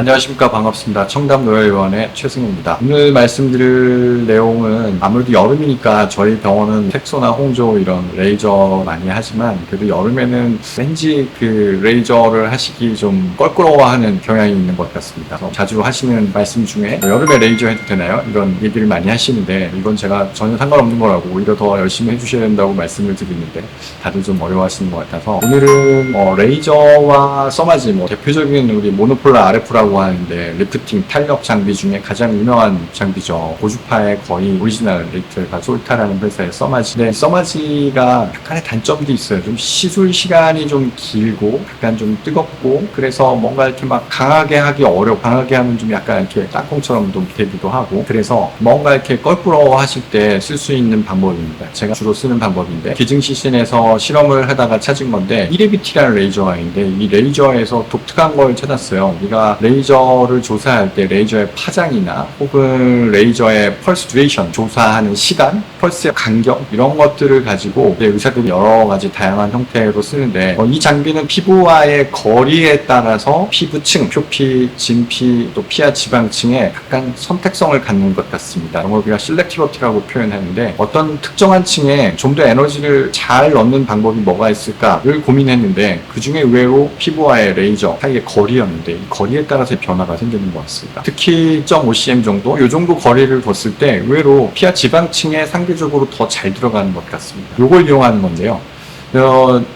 안녕하십니까. 반갑습니다. 청담노혈의원의 최승우입니다. 오늘 말씀드릴 내용은 아무래도 여름이니까 저희 병원은 색소나 홍조 이런 레이저 많이 하지만 그래도 여름에는 왠지 그 레이저를 하시기 좀 껄끄러워하는 경향이 있는 것 같습니다. 그래서 자주 하시는 말씀 중에 여름에 레이저 해도 되나요? 이런 얘기를 많이 하시는데 이건 제가 전혀 상관없는 거라고 오히려 더 열심히 해주셔야 된다고 말씀을 드리는데 다들 좀 어려워하시는 것 같아서 오늘은 레이저와 써마지 대표적인 우리 모노폴라 RF라고 하는데 리프팅 탄력 장비 중에 가장 유명한 장비죠. 고주파의 거의 오리지널 레이트가 솔타라는 회사의 써마지인데 써마지가 약간의 단점도 있어요. 좀 시술 시간이 좀 길고 약간 좀 뜨겁고 그래서 뭔가 이렇게 막 강하게 하기 강하게 하면 좀 약간 이렇게 땅콩처럼 좀 되기도 하고 그래서 뭔가 이렇게 껄끄러워 하실 때 쓸 수 있는 방법입니다. 제가 주로 쓰는 방법인데 기증시신에서 실험을 하다가 찾은 건데 이레비티라는 레이저가 있는데 이 레이저에서 독특한 걸 찾았어요. 우리가 레이저를 조사할 때 레이저의 파장이나 혹은 레이저의 펄스 듀레이션 조사하는 시간, 펄스의 간격 이런 것들을 가지고 의사들이 여러 가지 다양한 형태로 쓰는데 이 장비는 피부와의 거리에 따라서 피부층, 표피, 진피, 또 피하 지방층에 약간 선택성을 갖는 것 같습니다. 이걸 우리가 실렉티비티라고 표현하는데 어떤 특정한 층에 좀 더 에너지를 잘 넣는 방법이 뭐가 있을까를 고민했는데 그 중에 의외로 피부와의 레이저 사이의 거리였는데 이 거리에 따라서 변화가 생기는 것 같습니다. 특히 1.5cm 정도, 이 정도 거리를 뒀을 때 의외로 피하 지방층에 상대적으로 더 잘 들어가는 것 같습니다. 이걸 이용하는 건데요.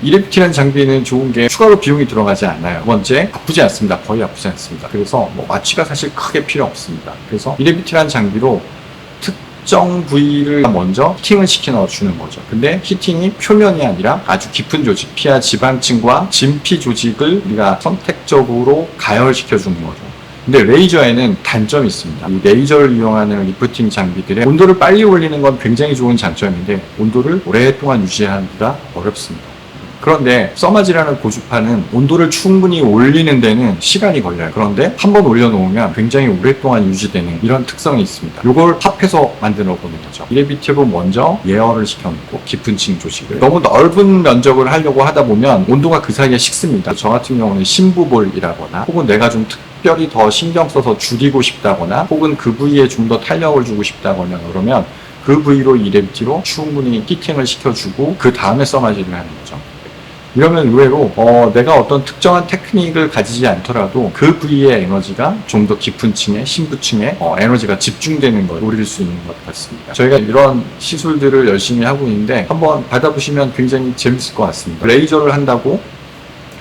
이레비티라는 장비는 좋은 게 추가로 비용이 들어가지 않아요. 두 번째, 아프지 않습니다. 거의 아프지 않습니다. 그래서 마취가 사실 크게 필요 없습니다. 그래서 이레비티라는 장비로 특정 부위를 먼저 히팅을 시켜 넣어주는 거죠. 근데 히팅이 표면이 아니라 아주 깊은 조직, 피하 지방층과 진피 조직을 우리가 선택적으로 가열시켜 주는 거죠. 근데 레이저에는 단점이 있습니다. 이 레이저를 이용하는 리프팅 장비들의 온도를 빨리 올리는 건 굉장히 좋은 장점인데 온도를 오랫동안 유지하기가 어렵습니다. 그런데 써마지라는 고주파는 온도를 충분히 올리는 데는 시간이 걸려요. 그런데 한번 올려놓으면 굉장히 오랫동안 유지되는 이런 특성이 있습니다. 이걸 합해서 만들어 보는 거죠. 이레비티로 먼저 예열을 시켜놓고 깊은 층 조직을 너무 넓은 면적을 하려고 하다 보면 온도가 그 사이에 식습니다. 저 같은 경우는 심부볼이라거나 혹은 내가 좀 특별히 더 신경 써서 줄이고 싶다거나 혹은 그 부위에 좀 더 탄력을 주고 싶다거나 그러면 그 부위로 이레비티로 충분히 히팅을 시켜주고 그 다음에 써마지를 하는 거죠. 이러면 의외로 내가 어떤 특정한 테크닉을 가지지 않더라도 그 부위의 에너지가 좀 더 깊은 층에 심부층에 에너지가 집중되는 걸 노릴 수 있는 것 같습니다. 저희가 이런 시술들을 열심히 하고 있는데 한번 받아보시면 굉장히 재밌을 것 같습니다. 레이저를 한다고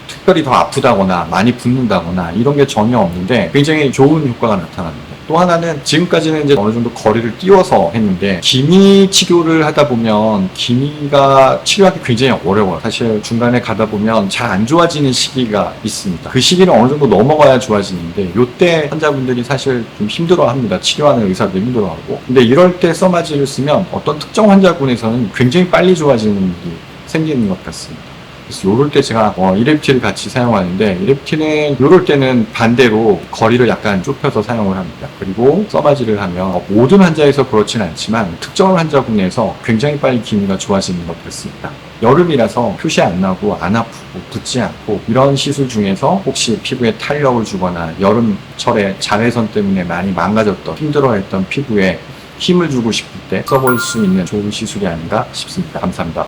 특별히 더 아프다거나 많이 붓는다거나 이런 게 전혀 없는데 굉장히 좋은 효과가 나타납니다. 또 하나는 지금까지는 이제 어느 정도 거리를 띄워서 했는데 기미 치료를 하다 보면 기미가 치료하기 굉장히 어려워요. 사실 중간에 가다 보면 잘 안 좋아지는 시기가 있습니다. 그 시기를 어느 정도 넘어가야 좋아지는데 이때 환자분들이 사실 좀 힘들어합니다. 치료하는 의사도 힘들어하고. 근데 이럴 때 써마지를 쓰면 어떤 특정 환자군에서는 굉장히 빨리 좋아지는 일이 생기는 것 같습니다. 그래서 요럴 때 제가 이레비티를 같이 사용하는데 이레비티는 요럴 때는 반대로 거리를 약간 좁혀서 사용을 합니다. 그리고 써마지를 하면 모든 환자에서 그렇진 않지만 특정 환자군에서 굉장히 빨리 기미가 좋아지는 것 같습니다. 여름이라서 표시 안 나고 안 아프고 붓지 않고 이런 시술 중에서 혹시 피부에 탄력을 주거나 여름철에 자외선 때문에 많이 망가졌던 힘들어했던 피부에 힘을 주고 싶을 때 써볼 수 있는 좋은 시술이 아닌가 싶습니다. 감사합니다.